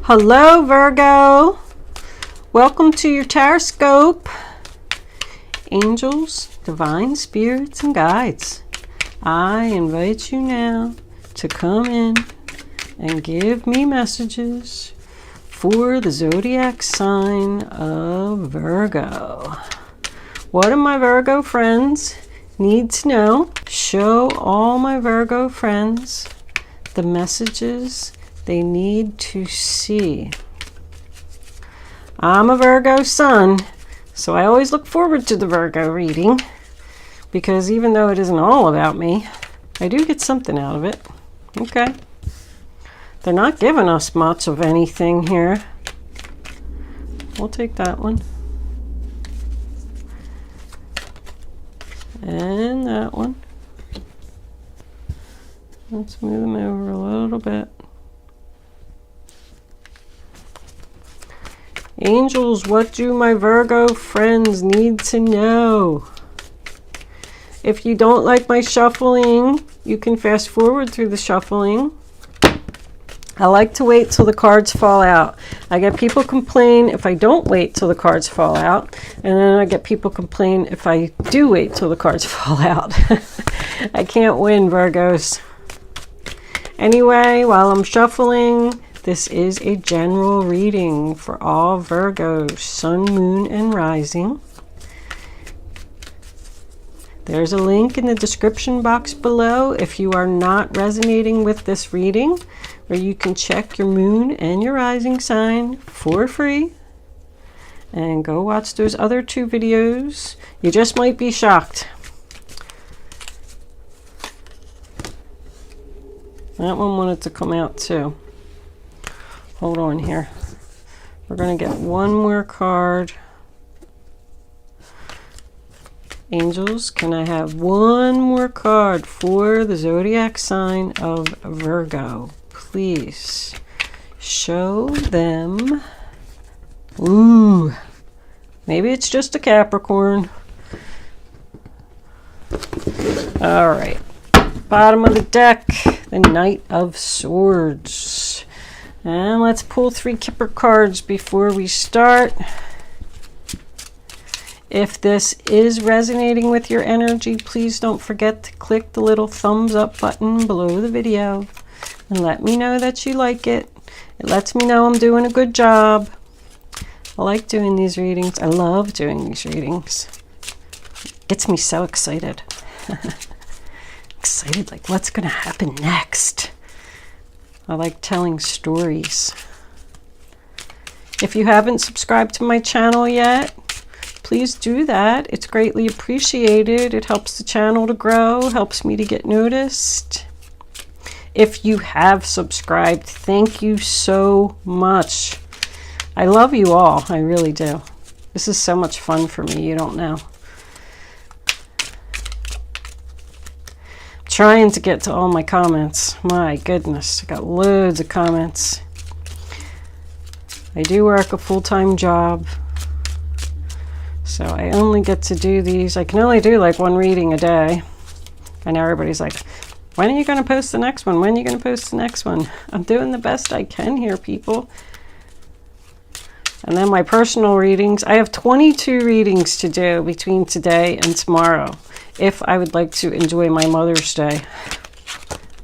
Hello Virgo, welcome to your horoscope. Angels, divine spirits and guides, I invite you now to come in and give me messages for the zodiac sign of Virgo. What do my Virgo friends need to know? Show all my Virgo friends the messages they need to see. I'm a Virgo sun, so I always look forward to the Virgo reading, because even though it isn't all about me, I do get something out of it. Okay. They're not giving us much of anything here. We'll take that one. And that one. Let's move them over a little bit. Angels, what do my Virgo friends need to know? If you don't like my shuffling, you can fast forward through the shuffling. I like to wait till the cards fall out. I get people complain if I don't wait till the cards fall out, and then I get people complain if I do wait till the cards fall out. I can't win, Virgos. Anyway, while I'm shuffling, this is a general reading for all Virgos, sun, moon, and rising. There's a link in the description box below if you are not resonating with this reading, where you can check your moon and your rising sign for free. And go watch those other two videos. You just might be shocked. That one wanted to come out too. Hold on here. We're going to get one more card. Angels, can I have one more card for the zodiac sign of Virgo? Please show them. Ooh, maybe it's just a Capricorn. All right. Bottom of the deck, the Knight of Swords. And let's pull 3 Kipper cards before we start. If this is resonating with your energy, please don't forget to click the little thumbs up button below the video and let me know that you like it. It lets me know I'm doing a good job. I like doing these readings. I love doing these readings. It gets me so excited. Excited, like what's going to happen next? I like telling stories. If you haven't subscribed to my channel yet, please do that. It's greatly appreciated. It helps the channel to grow, helps me to get noticed. If you have subscribed, thank you so much. I love you all. I really do. This is so much fun for me. You don't know. Trying to get to all my comments. My goodness, I got loads of comments. I do work a full-time job, so I only get to do these. I can only do like one reading a day. I know everybody's like, when are you going to post the next one? When are you going to post the next one? I'm doing the best I can here, people. And then my personal readings. I have 22 readings to do between today and tomorrow, if I would like to enjoy my Mother's Day.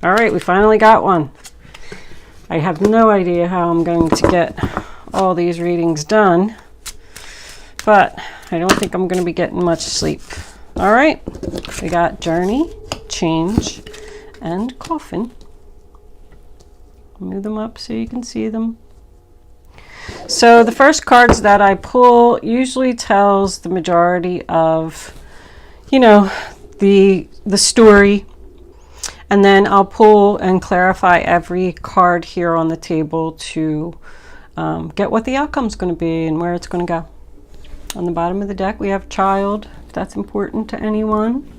All right, we finally got one. I have no idea how I'm going to get all these readings done, but I don't think I'm going to be getting much sleep. All right, we got Journey, Change, and Coffin. Move them up so you can see them. So the first cards that I pull usually tells the majority of, you know, the story, and then I'll pull and clarify every card here on the table to get what the outcome's going to be and where it's going to go. On the bottom of the deck we have Child, if that's important to anyone.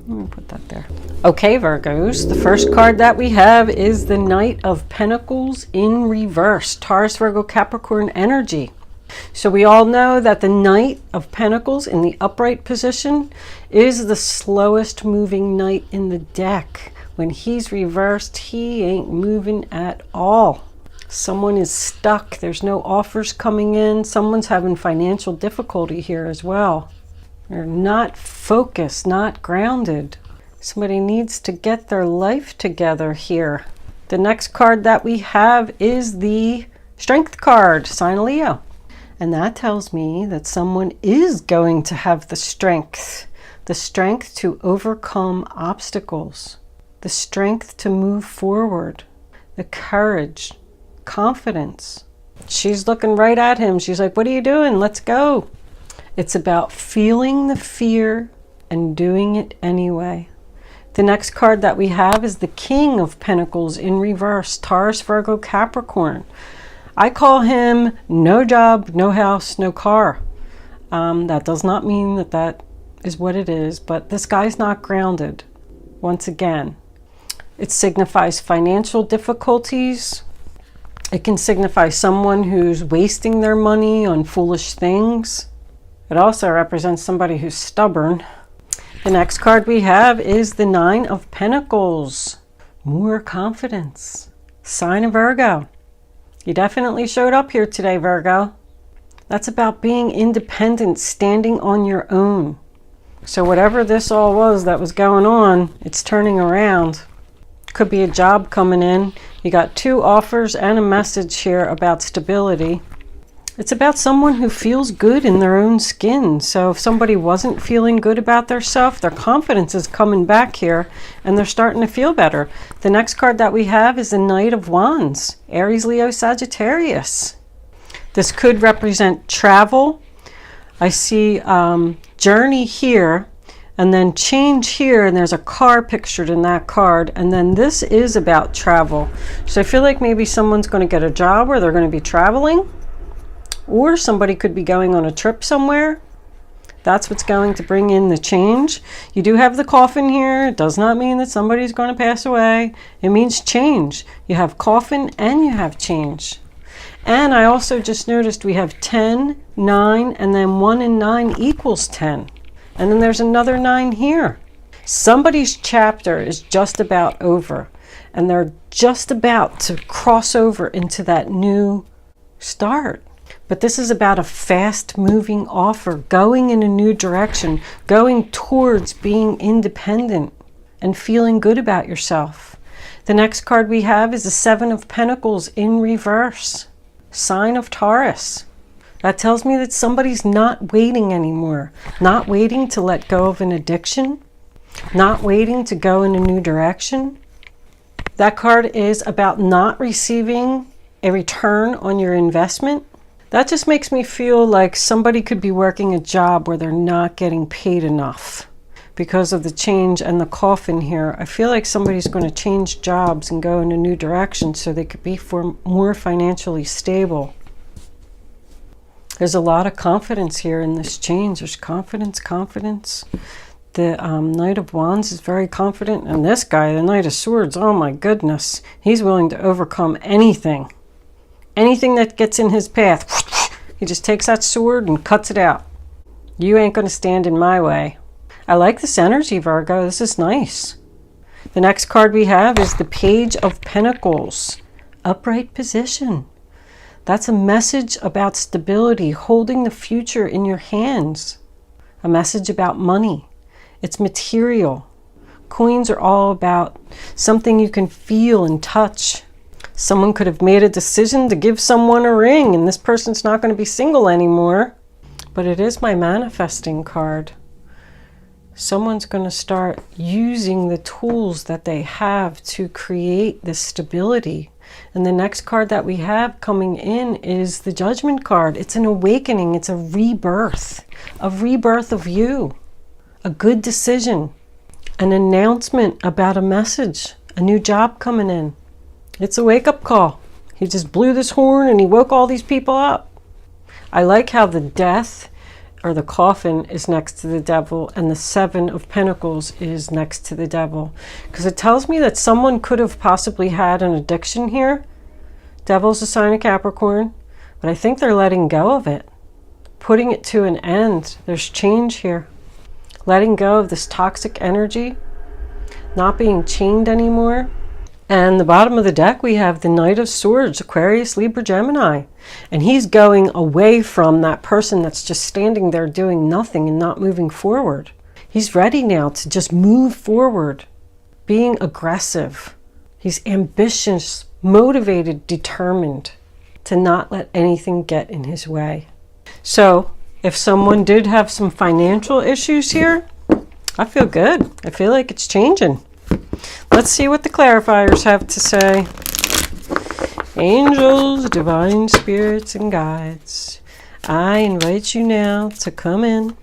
Let me put that there. Okay, Virgos, the first card that we have is the Knight of Pentacles in reverse, Taurus, Virgo, Capricorn energy. So we all know that the Knight of Pentacles in the upright position is the slowest moving knight in the deck. When he's reversed, he ain't moving at all. Someone is stuck. There's no offers coming in. Someone's having financial difficulty here as well. They're not focused, not grounded. Somebody needs to get their life together here. The next card that we have is the Strength card, sign of Leo. And that tells me that someone is going to have the strength to overcome obstacles, the strength to move forward, the courage, confidence. She's looking right at him. She's like, what are you doing? Let's go. It's about feeling the fear and doing it anyway. The next card that we have is the King of Pentacles in reverse, Taurus, Virgo, Capricorn. I call him no job, no house, no car. That does not mean that that is what it is, but this guy's not grounded. Once again, it signifies financial difficulties. It can signify someone who's wasting their money on foolish things. It also represents somebody who's stubborn. The next card we have is the Nine of Pentacles. More confidence. Sign of Virgo. You definitely showed up here today, Virgo. That's about being independent, standing on your own. So whatever this all was that was going on, it's turning around. Could be a job coming in. You got 2 offers and a message here about stability. It's about someone who feels good in their own skin. So if somebody wasn't feeling good about themselves, their confidence is coming back here and they're starting to feel better. The next card that we have is the Knight of Wands, Aries, Leo, Sagittarius. This could represent travel. I see journey here and then change here, and there's a car pictured in that card, and then this is about travel. So I feel like maybe someone's going to get a job where they're going to be traveling. Or somebody could be going on a trip somewhere. That's what's going to bring in the change. You do have the coffin here. It does not mean that somebody's going to pass away. It means change. You have coffin and you have change. And I also just noticed we have 10, 9, and then 1 and 9 equals 10. And then there's another 9 here. Somebody's chapter is just about over. And they're just about to cross over into that new start. But this is about a fast-moving offer, going in a new direction, going towards being independent and feeling good about yourself. The next card we have is the 7 of Pentacles in reverse, sign of Taurus. That tells me that somebody's not waiting anymore, not waiting to let go of an addiction, not waiting to go in a new direction. That card is about not receiving a return on your investment. That just makes me feel like somebody could be working a job where they're not getting paid enough because of the change and the coffin here. I feel like somebody's going to change jobs and go in a new direction so they could be more financially stable. There's a lot of confidence here in this change. There's confidence, confidence. The Knight of Wands is very confident. And this guy, the Knight of Swords, oh my goodness. He's willing to overcome anything. Anything that gets in his path, he just takes that sword and cuts it out. You ain't going to stand in my way. I like this energy, Virgo. This is nice. The next card we have is the Page of Pentacles, upright position. That's a message about stability, holding the future in your hands. A message about money. It's material. Coins are all about something you can feel and touch. Someone could have made a decision to give someone a ring, and this person's not going to be single anymore. But it is my manifesting card. Someone's going to start using the tools that they have to create this stability. And the next card that we have coming in is the Judgment card. It's an awakening. It's a rebirth of you. A good decision. An announcement about a message. A new job coming in. It's a wake-up call. He just blew this horn and he woke all these people up. I like how the death or the coffin is next to the devil and the 7 of Pentacles is next to the devil. Because it tells me that someone could have possibly had an addiction here. Devil's a sign of Capricorn. But I think they're letting go of it. Putting it to an end. There's change here. Letting go of this toxic energy. Not being chained anymore. And the bottom of the deck, we have the Knight of Swords, Aquarius, Libra, Gemini. And he's going away from that person that's just standing there doing nothing and not moving forward. He's ready now to just move forward, being aggressive. He's ambitious, motivated, determined to not let anything get in his way. So if someone did have some financial issues here, I feel good. I feel like it's changing. Let's see what the clarifiers have to say. Angels, divine spirits, and guides, I invite you now to come in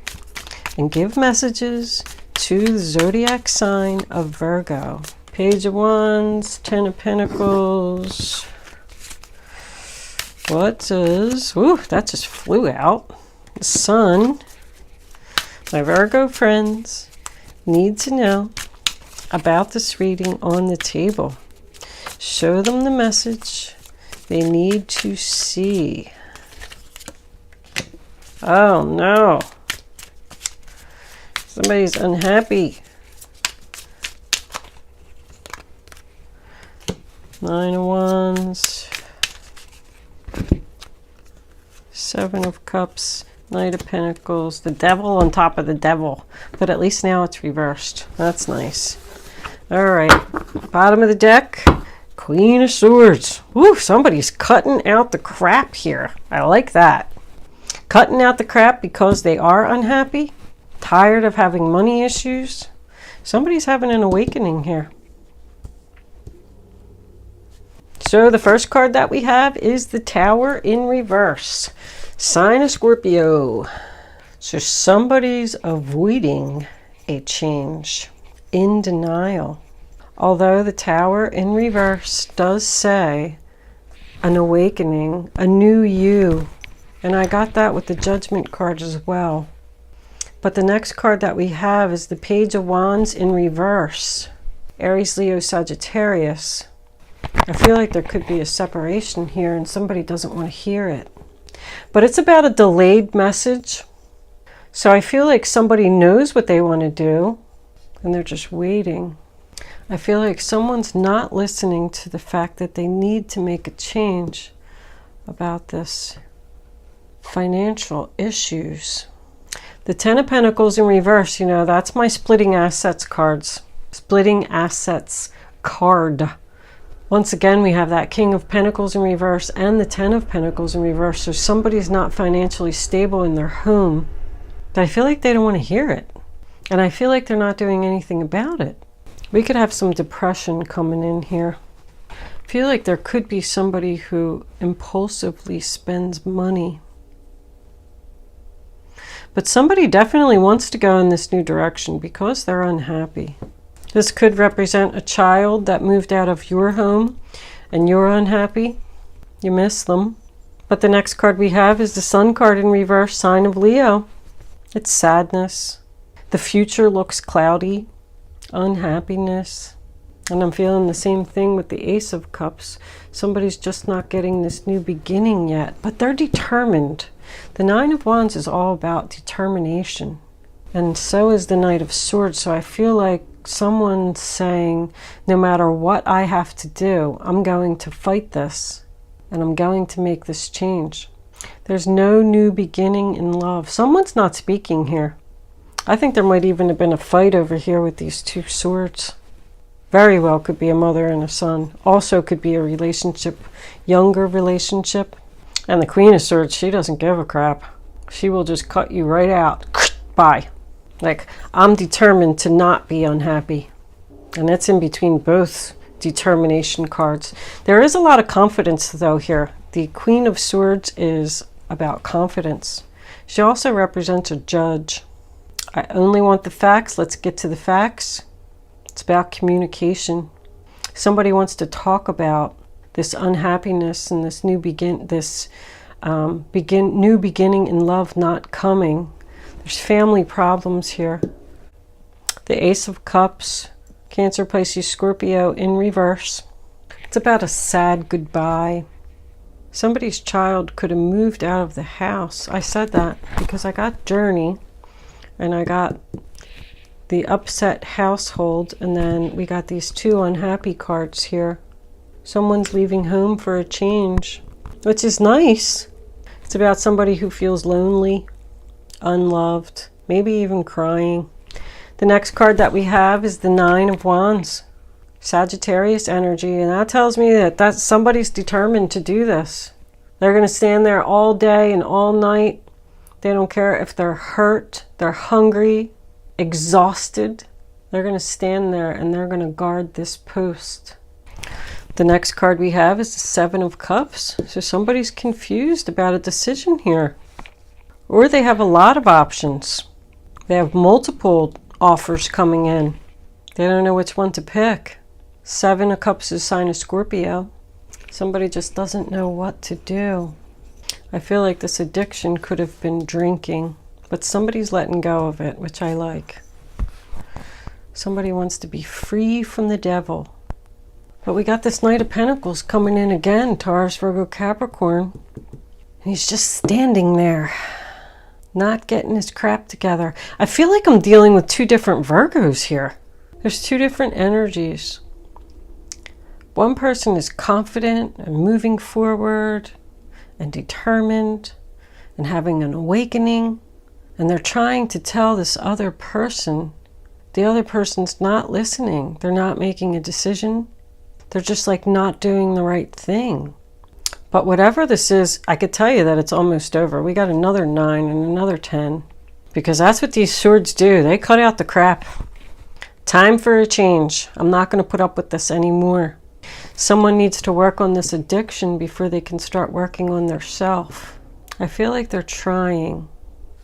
and give messages to the zodiac sign of Virgo. Page of Wands, Ten of Pentacles. What does, ooh, that just flew out. The Sun. My Virgo friends need to know about this reading on the table. Show them the message they need to see. Oh no. Somebody's unhappy. Nine of Wands. Seven of Cups. Knight of Pentacles. The Devil on top of the Devil. But at least now it's reversed. That's nice. Alright. Bottom of the deck. Queen of Swords. Woo, somebody's cutting out the crap here. I like that. Cutting out the crap because they are unhappy. Tired of having money issues. Somebody's having an awakening here. So the first card that we have is the Tower in reverse. Sign of Scorpio. So somebody's avoiding a change. In denial. Although the Tower in reverse does say an awakening, a new you. And I got that with the Judgment card as well. But the next card that we have is the Page of Wands in reverse. Aries, Leo, Sagittarius. I feel like there could be a separation here and somebody doesn't want to hear it. But it's about a delayed message. So I feel like somebody knows what they want to do and they're just waiting. I feel like someone's not listening to the fact that they need to make a change about this financial issues. The Ten of Pentacles in reverse, you know, that's my splitting assets cards. Splitting assets card. Once again, we have that King of Pentacles in reverse and the Ten of Pentacles in reverse. So somebody's not financially stable in their home. But I feel like they don't want to hear it. And I feel like they're not doing anything about it. We could have some depression coming in here. I feel like there could be somebody who impulsively spends money. But somebody definitely wants to go in this new direction because they're unhappy. This could represent a child that moved out of your home and you're unhappy. You miss them. But the next card we have is the Sun card in reverse, sign of Leo. It's sadness. The future looks cloudy. Unhappiness. And I'm feeling the same thing with the Ace of Cups. Somebody's just not getting this new beginning yet, but they're determined. The Nine of Wands is all about determination. And so is the Knight of Swords. So I feel like someone's saying, no matter what I have to do, I'm going to fight this. And I'm going to make this change. There's no new beginning in love. Someone's not speaking here. I think there might even have been a fight over here with these two swords. Very well could be a mother and a son. Also could be a relationship, younger relationship. And the Queen of Swords, she doesn't give a crap. She will just cut you right out. Bye. Like, I'm determined to not be unhappy. And that's in between both determination cards. There is a lot of confidence though here. The Queen of Swords is about confidence. She also represents a judge. I only want the facts. Let's get to the facts. It's about communication. Somebody wants to talk about this unhappiness and this new beginning in love not coming. There's family problems here. The Ace of Cups, Cancer, Pisces, Scorpio in reverse. It's about a sad goodbye. Somebody's child could have moved out of the house. I said that because I got Journey and I got the upset household, and then we got these two unhappy cards here. Someone's leaving home for a change, which is nice. It's about somebody who feels lonely, unloved, maybe even crying. The next card that we have is the Nine of Wands, Sagittarius energy, and that tells me that somebody's determined to do this. They're going to stand there all day and all night. They don't care if they're hurt, they're hungry, exhausted. They're going to stand there and they're going to guard this post. The next card we have is the Seven of Cups. So somebody's confused about a decision here. Or they have a lot of options. They have multiple offers coming in. They don't know which one to pick. Seven of Cups is a sign of Scorpio. Somebody just doesn't know what to do. I feel like this addiction could have been drinking, but somebody's letting go of it, which I like. Somebody wants to be free from the devil. But we got this Knight of Pentacles coming in again, Taurus, Virgo, Capricorn. And he's just standing there, not getting his crap together. I feel like I'm dealing with two different Virgos here. There's two different energies. One person is confident and moving forward and determined and having an awakening, and they're trying to tell this other person. The other person's not listening. They're not making a decision. They're just like not doing the right thing. But whatever this is, I could tell you that it's almost over. We got another 9 and another 10, because that's what these swords do. They cut out the crap. Time for a change. I'm not going to put up with this anymore. Someone needs to work on this addiction before they can start working on their self. I feel like they're trying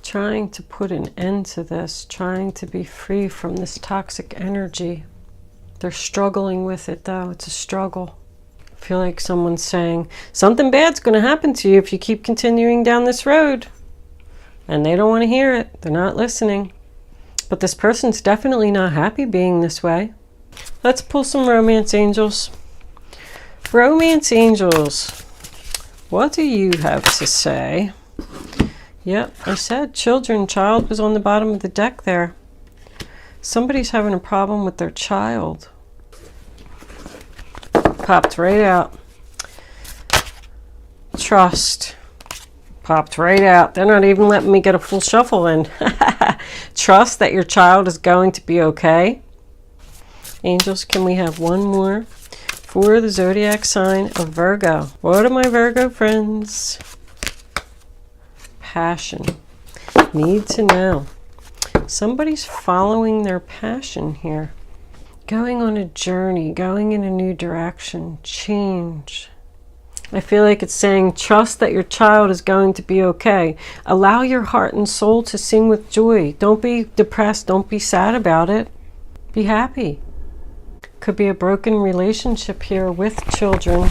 to put an end to this, trying to be free from this toxic energy. They're struggling with it though. It's a struggle. I feel like someone's saying, something bad's going to happen to you if you keep continuing down this road. And they don't want to hear it. They're not listening. But this person's definitely not happy being this way. Let's pull some romance angels. Romance angels, what do you have to say? Yep, I said child was on the bottom of the deck there. Somebody's having a problem with their child. Popped right out. Trust. Popped right out. They're not even letting me get a full shuffle in. Trust that your child is going to be okay. Angels, can we have one more for the zodiac sign of Virgo? What are my Virgo friends? Passion. Need to know. Somebody's following their passion here. Going on a journey, going in a new direction, change. I feel like it's saying, trust that your child is going to be okay. Allow your heart and soul to sing with joy. Don't be depressed. Don't be sad about it. Be happy. Could be a broken relationship here with children,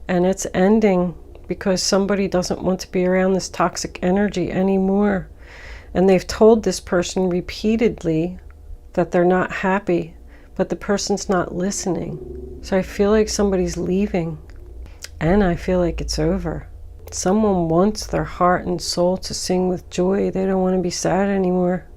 and it's ending because somebody doesn't want to be around this toxic energy anymore. And they've told this person repeatedly that they're not happy, but the person's not listening. So I feel like somebody's leaving, and I feel like it's over. Someone wants their heart and soul to sing with joy. They don't want to be sad anymore.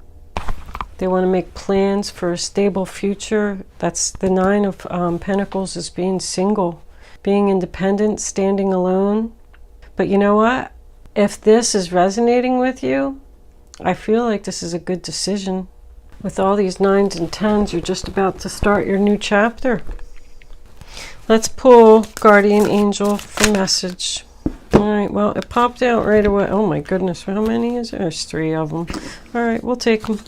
They want to make plans for a stable future. That's the Nine of Pentacles, is being single, being independent, standing alone. But you know what? If this is resonating with you, I feel like this is a good decision. With all these 9s and 10s, you're just about to start your new chapter. Let's pull Guardian Angel for message. All right, well, it popped out right away. Oh my goodness, how many is there? There's 3 of them. All right, we'll take them.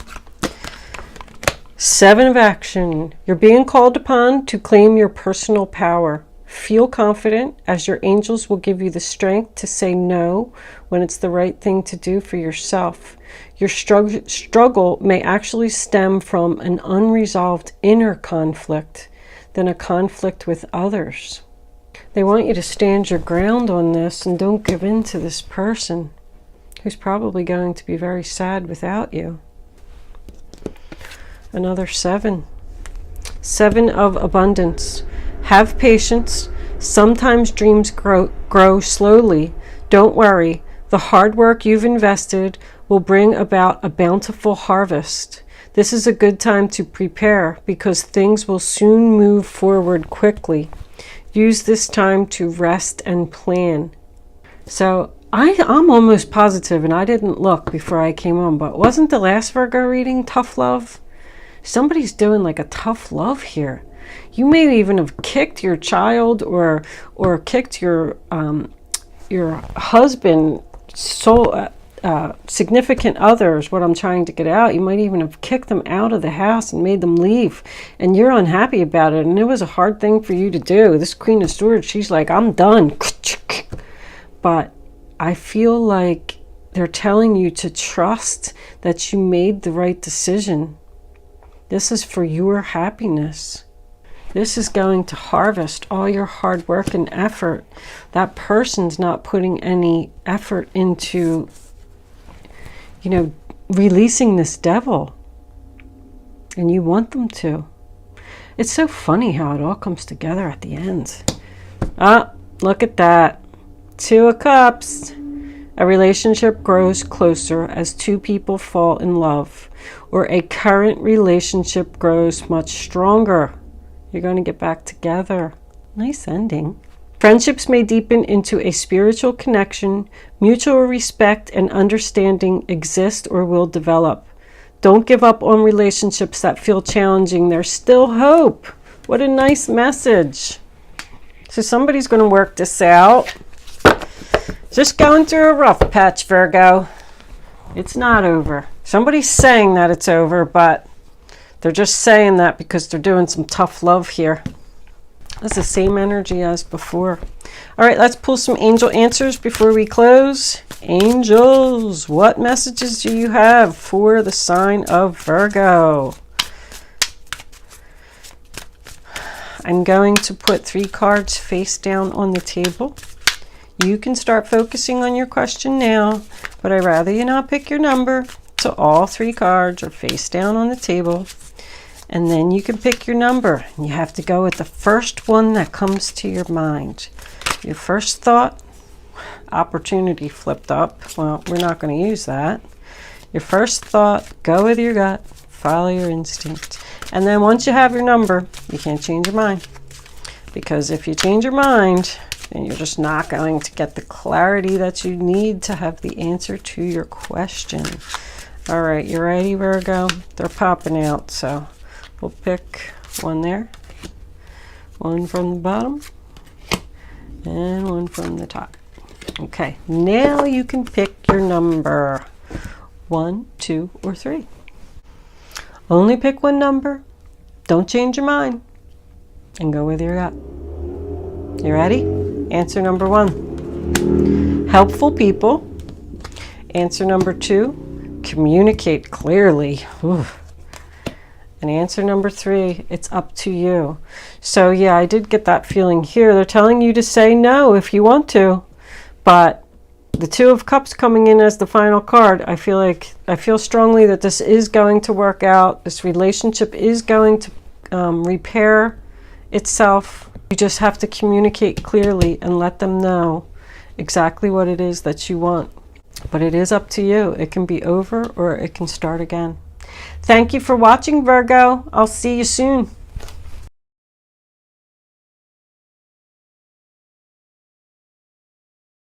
7 of Action. You're being called upon to claim your personal power. Feel confident, as your angels will give you the strength to say no when it's the right thing to do for yourself. Your struggle may actually stem from an unresolved inner conflict than a conflict with others. They want you to stand your ground on this and don't give in to this person who's probably going to be very sad without you. Another 7. 7 of Abundance. Have patience. Sometimes dreams grow slowly. Don't worry. The hard work you've invested will bring about a bountiful harvest. This is a good time to prepare because things will soon move forward quickly. Use this time to rest and plan. So I'm almost positive, and I didn't look before I came on, but wasn't the last Virgo reading tough love? Somebody's doing like a tough love here. You may even have kicked your child or kicked your husband, significant others. What I'm trying to get out, you might even have kicked them out of the house and made them leave, and you're unhappy about it, and it was a hard thing for you to do. This Queen of Swords, she's like, I'm done. But I feel like they're telling you to trust that you made the right decision. This is for your happiness. This is going to harvest all your hard work and effort. That person's not putting any effort into, releasing this devil. And you want them to. It's so funny how it all comes together at the end. Ah, look at that. 2 of Cups. A relationship grows closer as two people fall in love, or a current relationship grows much stronger. You're going to get back together. Nice ending. Friendships may deepen into a spiritual connection. Mutual respect and understanding exist or will develop. Don't give up on relationships that feel challenging. There's still hope. What a nice message. So somebody's going to work this out. Just going through a rough patch, Virgo. It's not over. Somebody's saying that it's over, but they're just saying that because they're doing some tough love here. That's the same energy as before. All right, let's pull some angel answers before we close. Angels, what messages do you have for the sign of Virgo? I'm going to put 3 cards face down on the table. You can start focusing on your question now, but I'd rather you not pick your number. So all 3 cards are face down on the table. And then you can pick your number. You have to go with the first one that comes to your mind. Your first thought, opportunity flipped up. Well, we're not going to use that. Your first thought, go with your gut, follow your instinct. And then once you have your number, you can't change your mind. Because if you change your mind, then you're just not going to get the clarity that you need to have the answer to your question. All right, you ready, Virgo? They're popping out, so we'll pick one there, one from the bottom, and one from the top. Okay, now you can pick your number, 1, 2, or 3. Only pick one number. Don't change your mind. And go with your gut. You ready? Answer number 1. Helpful people. Answer number 2. Communicate clearly. Ooh. And answer number 3, it's up to you. So yeah, I did get that feeling here. They're telling you to say no if you want to. But the 2 of Cups coming in as the final card, I feel strongly that this is going to work out. This relationship is going to repair itself. You just have to communicate clearly and let them know exactly what it is that you want. But it is up to you. It can be over or it can start again. Thank you for watching, Virgo. I'll see you soon.